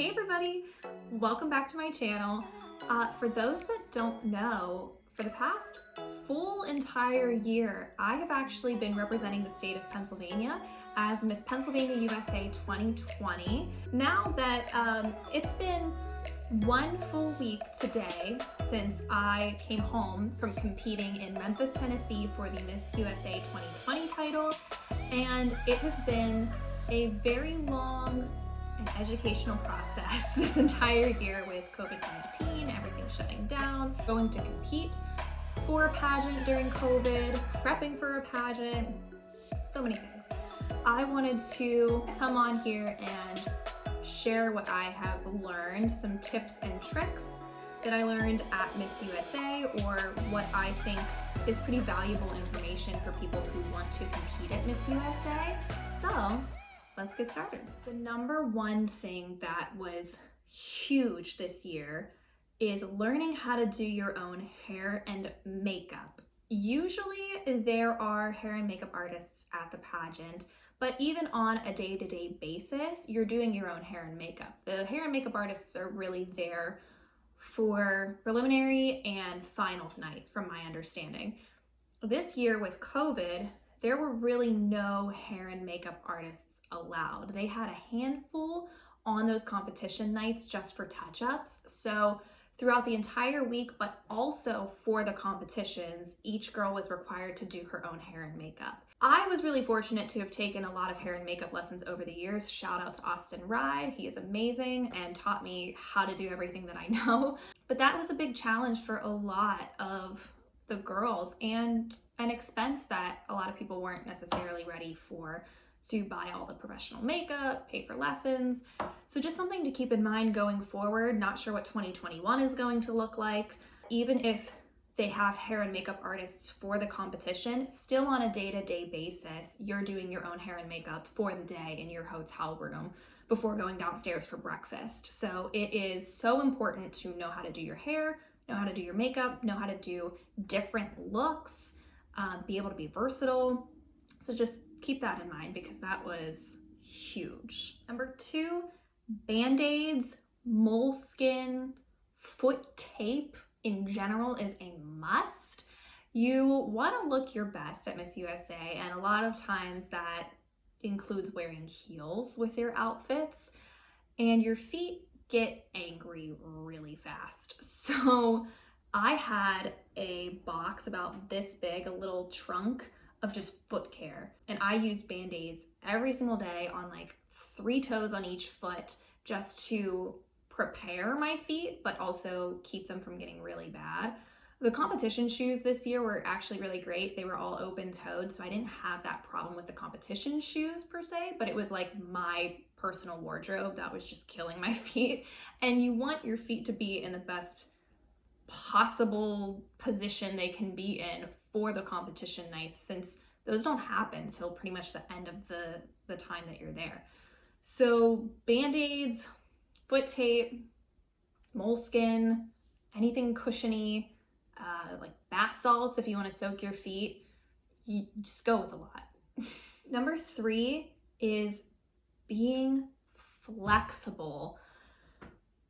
Hey everybody, welcome back to my channel. For those that don't know, for the past full entire year, I have actually been representing the state of Pennsylvania as Miss Pennsylvania USA 2020. Now that it's been one full week today since I came home from competing in Memphis, Tennessee for the Miss USA 2020 title, and it has been a very long and educational process this entire year with COVID-19, everything shutting down, going to compete for a pageant during COVID, prepping for a pageant, so many things. I wanted to come on here and share what I have learned, some tips and tricks that I learned at Miss USA, or what I think is pretty valuable information for people who want to compete at Miss USA. So let's get started. The number one thing that was huge this year is learning how to do your own hair and makeup. Usually there are hair and makeup artists at the pageant, but even on a day-to-day basis, you're doing your own hair and makeup. The hair and makeup artists are really there for preliminary and finals nights, from my understanding. This year with COVID, there were really no hair and makeup artists allowed. They had a handful on those competition nights just for touch-ups. So throughout the entire week, but also for the competitions, each girl was required to do her own hair and makeup. I was really fortunate to have taken a lot of hair and makeup lessons over the years. Shout out to Austin Ride. He is amazing and taught me how to do everything that I know. But that was a big challenge for a lot of the girls, and an expense that a lot of people weren't necessarily ready for, to buy all the professional makeup, pay for lessons. So just something to keep in mind going forward. Not sure what 2021 is going to look like. Even if they have hair and makeup artists for the competition, still on a day-to-day basis, you're doing your own hair and makeup for the day in your hotel room before going downstairs for breakfast. So it is so important to know how to do your hair, know how to do your makeup, know how to do different looks, be able to be versatile. So just keep that in mind, because that was huge. Number two, Band-Aids, moleskin, foot tape in general is a must. You want to look your best at Miss USA, and a lot of times that includes wearing heels with your outfits, and your feet get angry really fast. So I had a box about this big, a little trunk of just foot care, and I used Band-Aids every single day on like 3 toes on each foot, just to prepare my feet but also keep them from getting really bad. The competition shoes this year were actually really great. They were all open-toed, so I didn't have that problem with the competition shoes per se, but it was like my personal wardrobe that was just killing my feet. And you want your feet to be in the best possible position they can be in for the competition nights, since those don't happen till pretty much the end of the time that you're there. So Band-Aids, foot tape, moleskin, anything cushiony, like bath salts if you want to soak your feet. You just go with a lot. Number 3 is being flexible.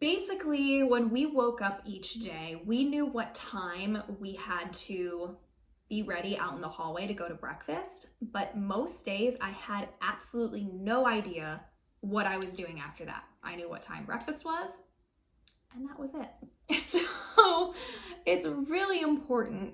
Basically, when we woke up each day, we knew what time we had to be ready out in the hallway to go to breakfast, but most days I had absolutely no idea what I was doing after that. I knew what time breakfast was, and that was it. So it's really important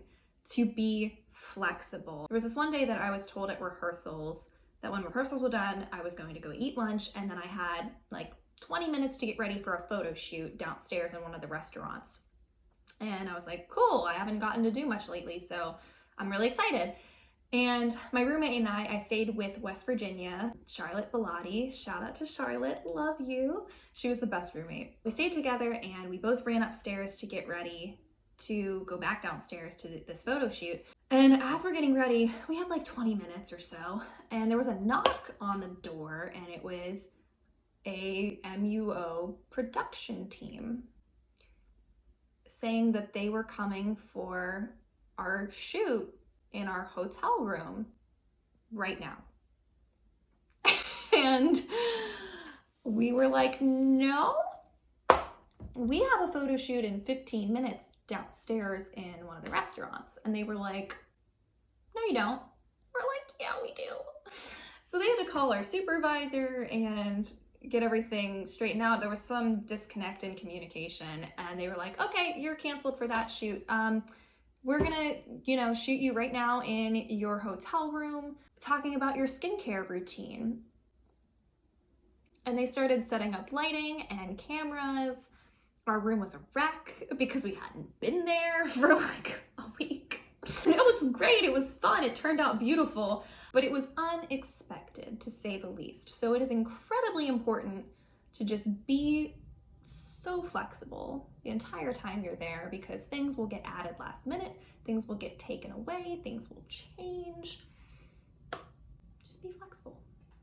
to be flexible. There was this one day that I was told at rehearsals that when rehearsals were done, I was going to go eat lunch, and then I had like 20 minutes to get ready for a photo shoot downstairs in one of the restaurants. And I was like, cool, I haven't gotten to do much lately, so I'm really excited. And my roommate and I stayed with West Virginia, Charlotte Bellotti. Shout out to Charlotte, love you. She was the best roommate. We stayed together and we both ran upstairs to get ready to go back downstairs to this photo shoot. And as we're getting ready, we had like 20 minutes or so, and there was a knock on the door, and it was a MUO production team saying that they were coming for our shoot in our hotel room right now. And we were like, no, we have a photo shoot in 15 minutes downstairs in one of the restaurants. And they were like, no, you don't. We're like, yeah, we do. So they had to call our supervisor and get everything straightened out. There was some disconnect in communication, and they were like, okay, you're canceled for that shoot. We're gonna, shoot you right now in your hotel room, talking about your skincare routine. And they started setting up lighting and cameras. Our room was a wreck because we hadn't been there for like a week. It was great, it was fun, it turned out beautiful, but it was unexpected to say the least. So it is incredibly important to just be so flexible the entire time you're there, because things will get added last minute, things will get taken away, things will change. Just be flexible.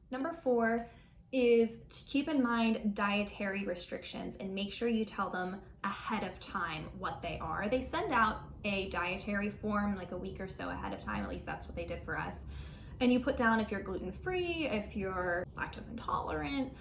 Number 4 is to keep in mind dietary restrictions and make sure you tell them ahead of time what they are. They send out a dietary form like a week or so ahead of time, at least that's what they did for us. And you put down if you're gluten-free, if you're lactose intolerant.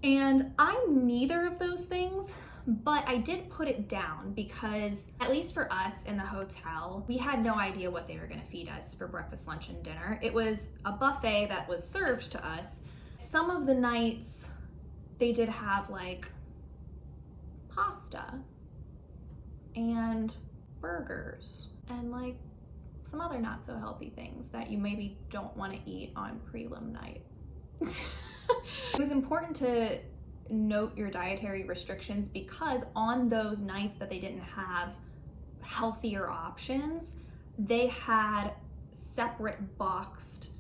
And I'm neither of those things, but I did put it down because, at least for us in the hotel, we had no idea what they were gonna feed us for breakfast, lunch, and dinner. It was a buffet that was served to us. Some of the nights they did have like pasta and burgers and like some other not so healthy things that you maybe don't want to eat on prelim night. It was important to note your dietary restrictions because on those nights that they didn't have healthier options, they had separate boxed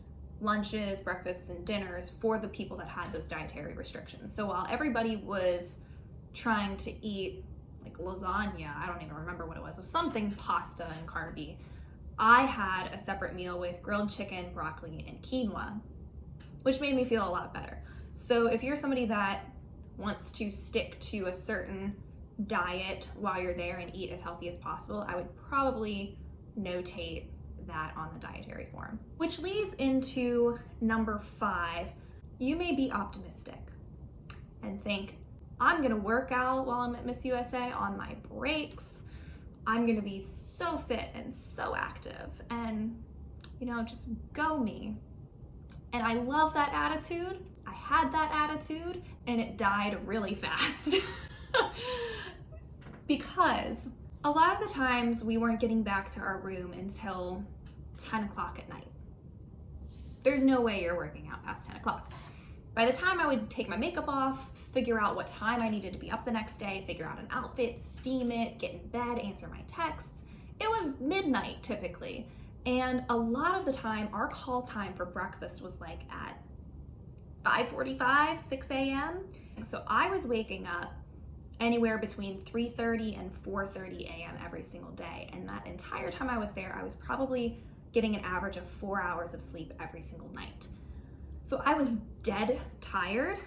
lunches, breakfasts, and dinners for the people that had those dietary restrictions. So while everybody was trying to eat like lasagna, I don't even remember what it was something pasta and carby, I had a separate meal with grilled chicken, broccoli, and quinoa, which made me feel a lot better. So if you're somebody that wants to stick to a certain diet while you're there and eat as healthy as possible, I would probably notate that on the dietary form. Which leads into number 5. You may be optimistic and think, I'm gonna work out while I'm at Miss USA on my breaks. I'm gonna be so fit and so active and, just go me. And I love that attitude. I had that attitude and it died really fast. Because a lot of the times we weren't getting back to our room until 10 o'clock at night. There's no way you're working out past 10 o'clock. By the time I would take my makeup off, figure out what time I needed to be up the next day, figure out an outfit, steam it, get in bed, answer my texts, it was midnight typically. And a lot of the time, our call time for breakfast was like at 5:45, 6 a.m. And so I was waking up anywhere between 3:30 and 4:30 a.m. every single day. And that entire time I was there, I was probably getting an average of 4 hours of sleep every single night. So I was dead tired,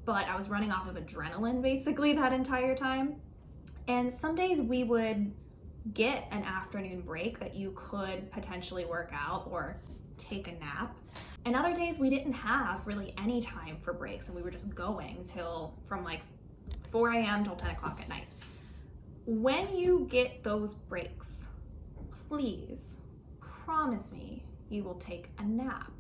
but I was running off of adrenaline basically that entire time. And some days we would get an afternoon break that you could potentially work out or take a nap. And other days we didn't have really any time for breaks and we were just going from like 4 a.m. till 10 o'clock at night. When you get those breaks, please promise me you will take a nap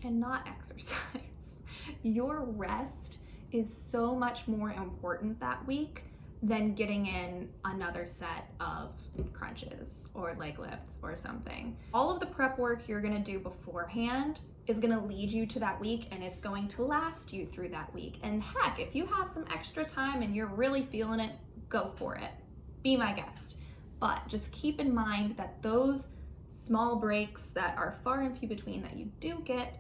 and not exercise. Your rest is so much more important that week than getting in another set of crunches or leg lifts or something. All of the prep work you're gonna do beforehand is gonna lead you to that week and it's going to last you through that week. And heck, if you have some extra time and you're really feeling it, go for it. Be my guest. But just keep in mind that those small breaks that are far and few between that you do get,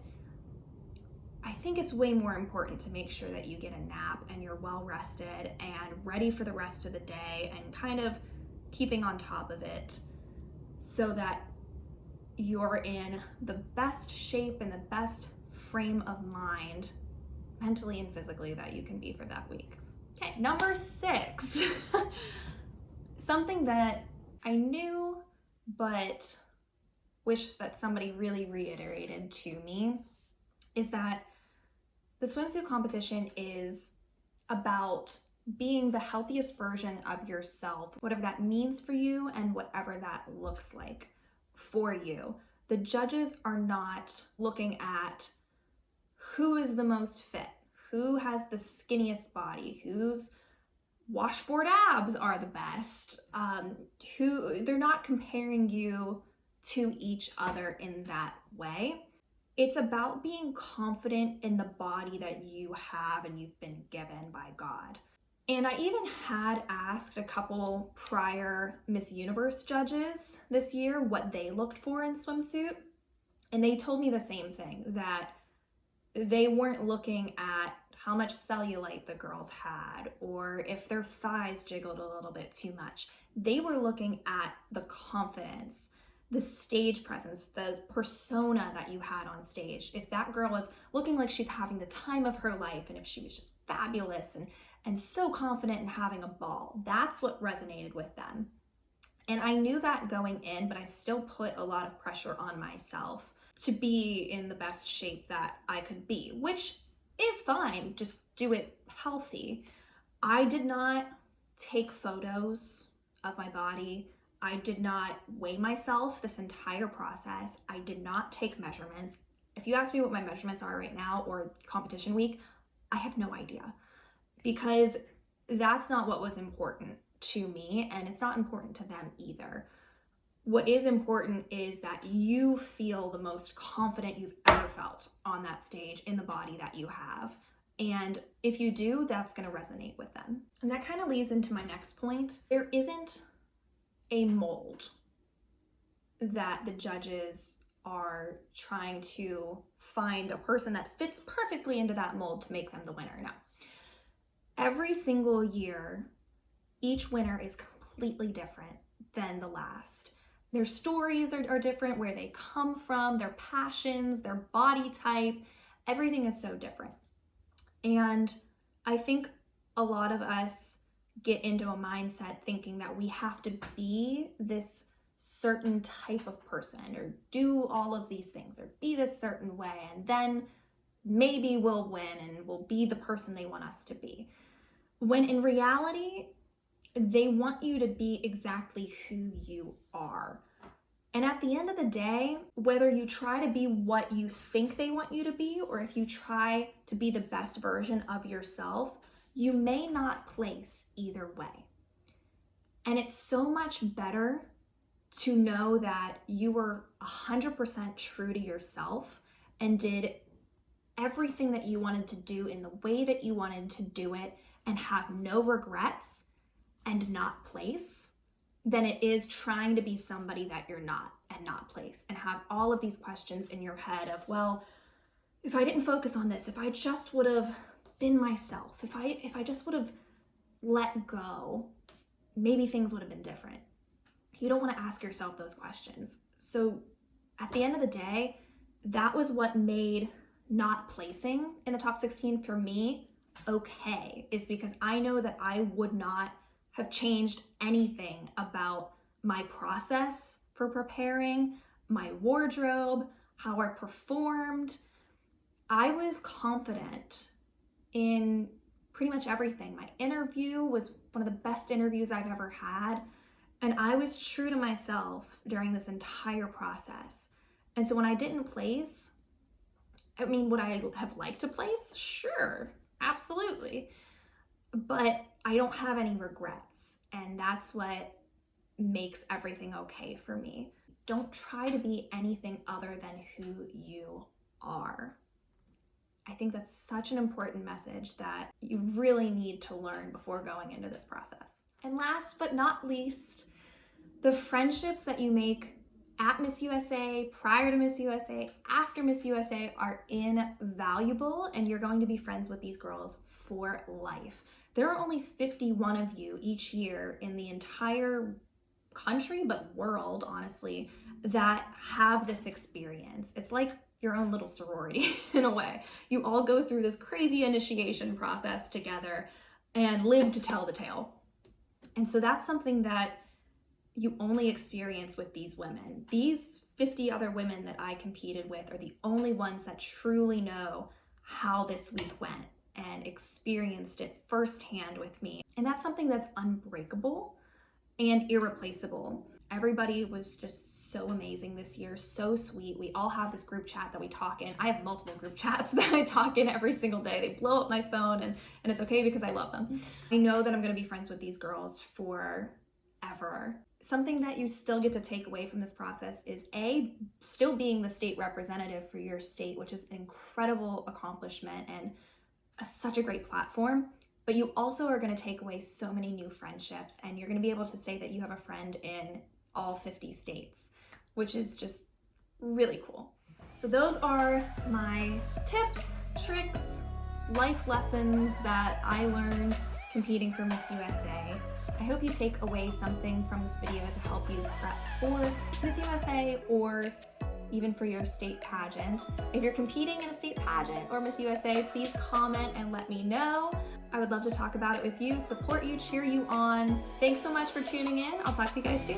I think it's way more important to make sure that you get a nap and you're well rested and ready for the rest of the day and kind of keeping on top of it so that you're in the best shape and the best frame of mind, mentally and physically, that you can be for that week. Okay, number 6. Something that I knew but wish that somebody really reiterated to me is that the swimsuit competition is about being the healthiest version of yourself, whatever that means for you and whatever that looks like for you. The judges are not looking at who is the most fit, who has the skinniest body, whose washboard abs are the best. They're not comparing you to each other in that way. It's about being confident in the body that you have and you've been given by God. And I even had asked a couple prior Miss Universe judges this year what they looked for in swimsuit. And they told me the same thing, that they weren't looking at how much cellulite the girls had or if their thighs jiggled a little bit too much. They were looking at the confidence, the stage presence, the persona that you had on stage. If that girl was looking like she's having the time of her life, and if she was just fabulous and so confident and having a ball, that's what resonated with them. And I knew that going in, but I still put a lot of pressure on myself to be in the best shape that I could be, which is fine, just do it healthy. I did not take photos of my body. I did not weigh myself this entire process. I did not take measurements. If you ask me what my measurements are right now or competition week, I have no idea, because that's not what was important to me, and it's not important to them either. What is important is that you feel the most confident you've ever felt on that stage in the body that you have. And if you do, that's going to resonate with them. And that kind of leads into my next point. There isn't a mold that the judges are trying to find a person that fits perfectly into that mold to make them the winner. No. Every single year, each winner is completely different than the last. Their stories are different, where they come from, their passions, their body type, everything is so different. And I think a lot of us get into a mindset thinking that we have to be this certain type of person or do all of these things or be this certain way, and then maybe we'll win and we'll be the person they want us to be. When in reality, they want you to be exactly who you are. And at the end of the day, whether you try to be what you think they want you to be, or if you try to be the best version of yourself, you may not place either way. And it's so much better to know that you were 100% true to yourself and did everything that you wanted to do in the way that you wanted to do it and have no regrets and not place, than it is trying to be somebody that you're not and not place and have all of these questions in your head of, well, if I didn't focus on this, if I just would have been myself, if I just would have let go, maybe things would have been different. You don't want to ask yourself those questions. So at the end of the day, that was what made not placing in the top 16 for me okay, is because I know that I would not have changed anything about my process for preparing, my wardrobe, how I performed. I was confident in pretty much everything. My interview was one of the best interviews I've ever had, and I was true to myself during this entire process. And so when I didn't place, I mean, would I have liked to place? Sure, absolutely. But I don't have any regrets, and that's what makes everything okay for me. Don't try to be anything other than who you are. I think that's such an important message that you really need to learn before going into this process. And last but not least, the friendships that you make at Miss USA, prior to Miss USA, after Miss USA are invaluable, and you're going to be friends with these girls for life. There are only 51 of you each year in the entire country, but world, honestly, that have this experience. It's like your own little sorority in a way. You all go through this crazy initiation process together and live to tell the tale. And so that's something that you only experience with these women. These 50 other women that I competed with are the only ones that truly know how this week went. and experienced it firsthand with me. And that's something that's unbreakable and irreplaceable. Everybody was just so amazing this year, so sweet. We all have this group chat that we talk in. I have multiple group chats that I talk in every single day. They blow up my phone, and it's okay because I love them. I know that I'm gonna be friends with these girls forever. Something that you still get to take away from this process is still being the state representative for your state, which is an incredible accomplishment and such a great platform. But you also are going to take away so many new friendships, and you're going to be able to say that you have a friend in all 50 states, which is just really cool. So those are my tips, tricks, life lessons that I learned competing for Miss USA. I hope you take away something from this video to help you prep for Miss USA or even for your state pageant. If you're competing in a state pageant or Miss USA, please comment and let me know. I would love to talk about it with you, support you, cheer you on. Thanks so much for tuning in. I'll talk to you guys soon.